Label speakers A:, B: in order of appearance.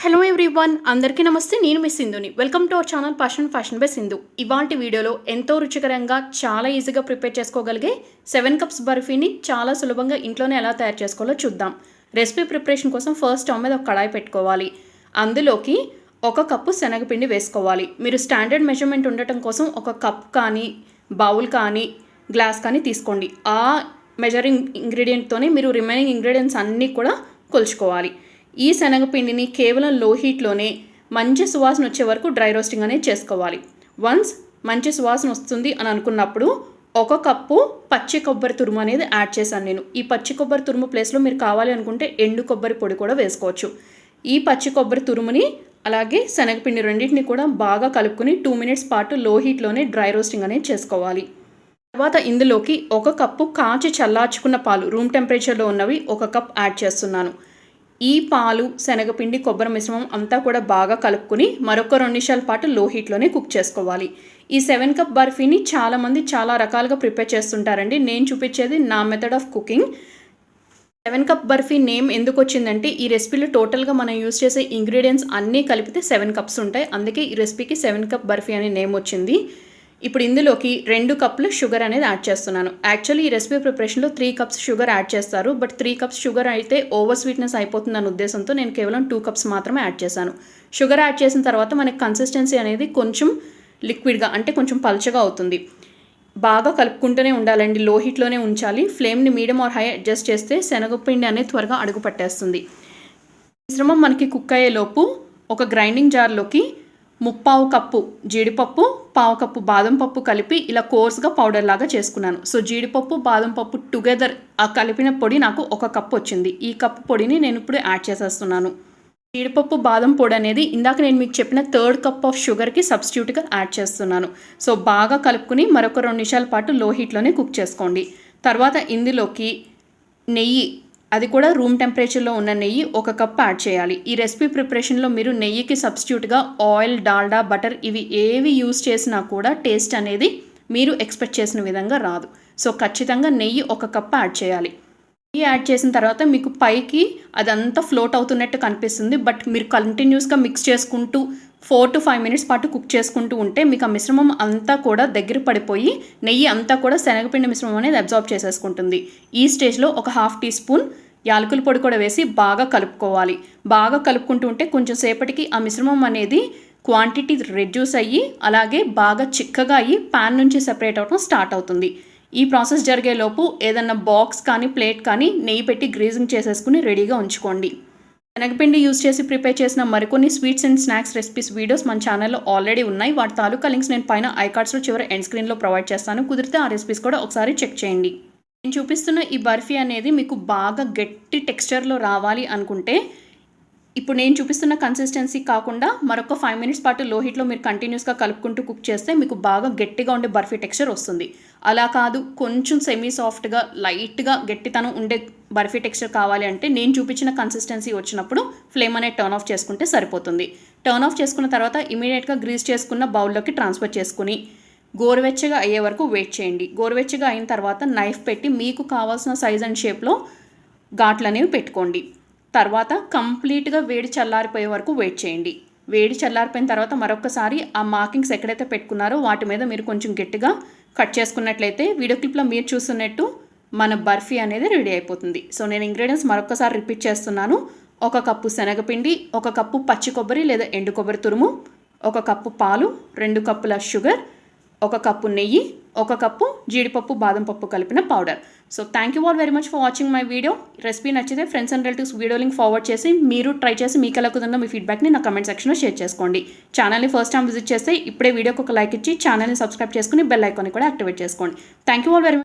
A: Hello everyone, అందరికీ నమస్తే. నేను మీ సింధుని. Welcome to our channel fashion by Sindhu. ఇవాల్టి వీడియోలో ఎంతో రుచికరంగా చాలా ఈజీగా ప్రిపేర్ చేసుకోగలిగే 7 కప్స్ బర్ఫీని చాలా సులభంగా ఇంట్లోనే ఎలా తయారు చేసుకోవాలో చూద్దాం. రెసిపీ ప్రిపరేషన్ కోసం ఫస్ట్ స్టవ్ మీద ఒక కడాయి పెట్టుకోవాలి. అందులోకి 1 కప్పు శనగపిండి వేసుకోవాలి. మీరు స్టాండర్డ్ మెజర్మెంట్ ఉండటం కోసం 1 కప్ కానీ బౌల్ కానీ గ్లాస్ కానీ తీసుకోండి. ఆ మెజరింగ్ ఇంగ్రీడియంట్తోనే మీరు రిమైనింగ్ ఇంగ్రీడియంట్స్ అన్నీ కూడా కొలుచుకోవాలి. ఈ శనగపిండిని కేవలం లో హీట్లోనే మంచి సువాసన వచ్చే వరకు డ్రై రోస్టింగ్ అనేది చేసుకోవాలి. వన్స్ మంచి సువాసన వస్తుంది అని అనుకున్నప్పుడు 1 కప్పు పచ్చి కొబ్బరి తురుము అనేది యాడ్ చేశాను నేను. ఈ పచ్చి కొబ్బరి తురుము ప్లేస్లో మీరు కావాలి అనుకుంటే ఎండు కొబ్బరి పొడి కూడా వేసుకోవచ్చు. ఈ పచ్చి కొబ్బరి తురుముని అలాగే శనగపిండి రెండింటిని కూడా బాగా కలుపుకొని 2 మినిట్స్ పాటు లో హీట్లోనే డ్రై రోస్టింగ్ అనేది చేసుకోవాలి. తర్వాత ఇందులోకి 1 కప్పు కాచి చల్లార్చుకున్న పాలు రూమ్ టెంపరేచర్లో ఉన్నవి 1 కప్ యాడ్ చేస్తున్నాను. ఈ పాలు శనగపిండి కొబ్బరి మిశ్రమం అంతా కూడా బాగా కలుపుకొని మరొక 2 నిమిషాల పాటు లో హీట్లోనే కుక్ చేసుకోవాలి. ఈ 7 కప్ బర్ఫీని చాలామంది చాలా రకాలుగా ప్రిపేర్ చేస్తుంటారండి. నేను చూపించేది నా method of cooking. 7 cup barfi name ఎందుకు వచ్చిందంటే ఈ రెసిపీలో టోటల్గా మనం యూజ్ చేసే ఇంగ్రీడియంట్స్ అన్నీ కలిపితే 7 కప్స్ ఉంటాయి. అందుకే ఈ రెసిపీకి 7 కప్ బర్ఫీ అనే నేమ్ వచ్చింది. ఇప్పుడు ఇందులోకి 2 కప్పులు షుగర్ అనేది యాడ్ చేస్తున్నాను. యాక్చువల్లీ ఈ రెసిపీ ప్రిపరేషన్లో 3 కప్స్ షుగర్ యాడ్ చేస్తారు. బట్ 3 కప్స్ షుగర్ అయితే ఓవర్ స్వీట్నెస్ అయిపోతుందన్న ఉద్దేశంతో నేను కేవలం 2 కప్స్ మాత్రమే యాడ్ చేశాను. షుగర్ యాడ్ చేసిన తర్వాత మనకి కన్సిస్టెన్సీ అనేది కొంచెం లిక్విడ్గా అంటే కొంచెం పల్చగా అవుతుంది. బాగా కలుపుకుంటూనే ఉండాలండి. లో హీట్లోనే ఉంచాలి. ఫ్లేమ్ని మీడియం ఆర్ హై అడ్జస్ట్ చేస్తే శనగపిండి అనేది త్వరగా అడుగు పట్టేస్తుంది. మిశ్రమం మనకి కుక్ అయ్యేలోపు ఒక గ్రైండింగ్ జార్లోకి 3/4 కప్పు జీడిపప్పు, 1/4 కప్పు బాదం పప్పు కలిపి ఇలా కోర్స్గా పౌడర్ లాగా చేసుకున్నాను. సో జీడిపప్పు బాదం పప్పు టుగెదర్ ఆ కలిపిన పొడి నాకు 1 కప్పు వచ్చింది. ఈ కప్పు పొడిని నేను ఇప్పుడు యాడ్ చేసేస్తున్నాను. జీడిపప్పు బాదం పొడి అనేది ఇందాక నేను మీకు చెప్పిన 3rd కప్ ఆఫ్ షుగర్కి సబ్స్టిట్యూట్గా యాడ్ చేస్తున్నాను. సో బాగా కలుపుకుని మరొక 2 నిమిషాల పాటు లో హీట్లోనే కుక్ చేసుకోండి. తర్వాత ఇందులోకి నెయ్యి, అది కూడా రూమ్ టెంపరేచర్లో ఉన్న నెయ్యి 1 కప్ యాడ్ చేయాలి. ఈ రెసిపీ ప్రిపరేషన్లో మీరు నెయ్యికి సబ్స్టిట్యూట్గా ఆయిల్, డాల్డా, బటర్ ఇవి ఏవి యూస్ చేసినా కూడా టేస్ట్ అనేది మీరు ఎక్స్పెక్ట్ చేసిన విధంగా రాదు. సో ఖచ్చితంగా నెయ్యి 1 కప్ యాడ్ చేయాలి. నెయ్యి యాడ్ చేసిన తర్వాత మీకు పైకి అదంతా ఫ్లోట్ అవుతున్నట్టు కనిపిస్తుంది. బట్ మీరు కంటిన్యూస్గా మిక్స్ చేసుకుంటూ 4 to 5 మినిట్స్ పాటు కుక్ చేసుకుంటూ ఉంటే మీకు ఆ మిశ్రమం అంతా కూడా దగ్గర పడిపోయి నెయ్యి అంతా కూడా శనగపిండి మిశ్రమం అనేది అబ్జార్బ్ చేసేసుకుంటుంది. ఈ స్టేజ్లో ఒక 1/2 టీ స్పూన్ యాలకుల పొడి కూడా వేసి బాగా కలుపుకోవాలి. బాగా కలుపుకుంటూ ఉంటే కొంచెం సేపటికి ఆ మిశ్రమం అనేది క్వాంటిటీ రెడ్యూస్ అయ్యి అలాగే బాగా చిక్కగా అయ్యి ప్యాన్ నుంచి సెపరేట్ అవ్వడం స్టార్ట్ అవుతుంది. ఈ ప్రాసెస్ జరిగేలోపు ఏదన్నా బాక్స్ కానీ ప్లేట్ కానీ నెయ్యి పెట్టి గ్రీజింగ్ చేసేసుకుని రెడీగా ఉంచుకోండి. శనగపిండి యూజ్ చేసి ప్రిపేర్ చేసిన మరికొన్ని sweets and snacks recipes videos మన ఛానల్లో ఆల్రెడీ ఉన్నాయి. వాటి తాలూకా లింక్స్ నేను పైన ఐకార్డ్స్లో చివరి ఎండ్ స్క్రీన్లో ప్రొవైడ్ చేస్తాను. కుదిరితే ఆ రెసిపీస్ కూడా ఒకసారి చెక్ చేయండి. నేను చూపిస్తున్న ఈ బర్ఫీ అనేది మీకు బాగా గట్టి టెక్స్చర్లో రావాలి అనుకుంటే ఇప్పుడు నేను చూపిస్తున్న కన్సిస్టెన్సీ కాకుండా మరొక 5 మినిట్స్ పాటు లో హీట్లో మీరు కంటిన్యూస్గా కలుపుకుంటూ కుక్ చేస్తే మీకు బాగా గట్టిగా ఉండే బర్ఫీ టెక్స్చర్ వస్తుంది. అలా కాదు కొంచెం సెమీ సాఫ్ట్గా లైట్గా గట్టితనం ఉండే బర్ఫీ టెక్స్చర్ కావాలి అంటే నేను చూపించిన కన్సిస్టెన్సీ వచ్చినప్పుడు ఫ్లేమ్ అనేది టర్న్ ఆఫ్ చేసుకుంటే సరిపోతుంది. టర్న్ ఆఫ్ చేసుకున్న తర్వాత ఇమీడియట్గా గ్రీస్ చేసుకున్న బౌల్లోకి ట్రాన్స్ఫర్ చేసుకుని గోరువెచ్చగా అయ్యే వరకు వెయిట్ చేయండి. గోరువెచ్చగా అయిన తర్వాత నైఫ్ పెట్టి మీకు కావాల్సిన సైజ్ అండ్ షేప్లో ఘాట్లు అనేవి పెట్టుకోండి. తర్వాత కంప్లీట్గా వేడి చల్లారిపోయే వరకు వెయిట్ చేయండి. వేడి చల్లారిపోయిన తర్వాత మరొకసారి ఆ మార్కింగ్స్ ఎక్కడైతే పెట్టుకున్నారో వాటి మీద మీరు కొంచెం గట్టిగా కట్ చేసుకున్నట్లయితే వీడియో క్లిప్లో మీరు చూస్తున్నట్టు మన బర్ఫీ అనేది రెడీ అయిపోతుంది. సో నేను ఇంగ్రీడియంట్స్ మరొకసారి రిపీట్ చేస్తున్నాను. 1 కప్పు శనగపిండి, 1 కప్పు పచ్చి కొబ్బరి లేదా ఎండు కొబ్బరి తురుము, 1 కప్పు పాలు, 2 కప్పుల షుగర్, 1 కప్పు నెయ్యి, 1 కప్పు జీడిపప్పు బాదం పప్పు కలిపిన powder. So thank you all very much for watching my video. Recipe నచ్చితే friends and relatives video link forward చేసి మీరు ట్రై చేసి మీకు ఎలా కుదిరిందో మీ ఫీడ్బ్యాక్ని నా కమెంట్ సెక్షన్లో షేర్ చేసుకోండి. ఛానల్ని ఫస్ట్ టైం విజిట్ చేస్తే ఇప్పుడే వీడియోకి ఒక లైక్ ఇచ్చి ఛానల్ని సబ్స్క్రైబ్ చేసుకుని బెల్ ఐకాన్ని కూడా యాక్టివేట్ చేసుకోండి. Thank you all very much.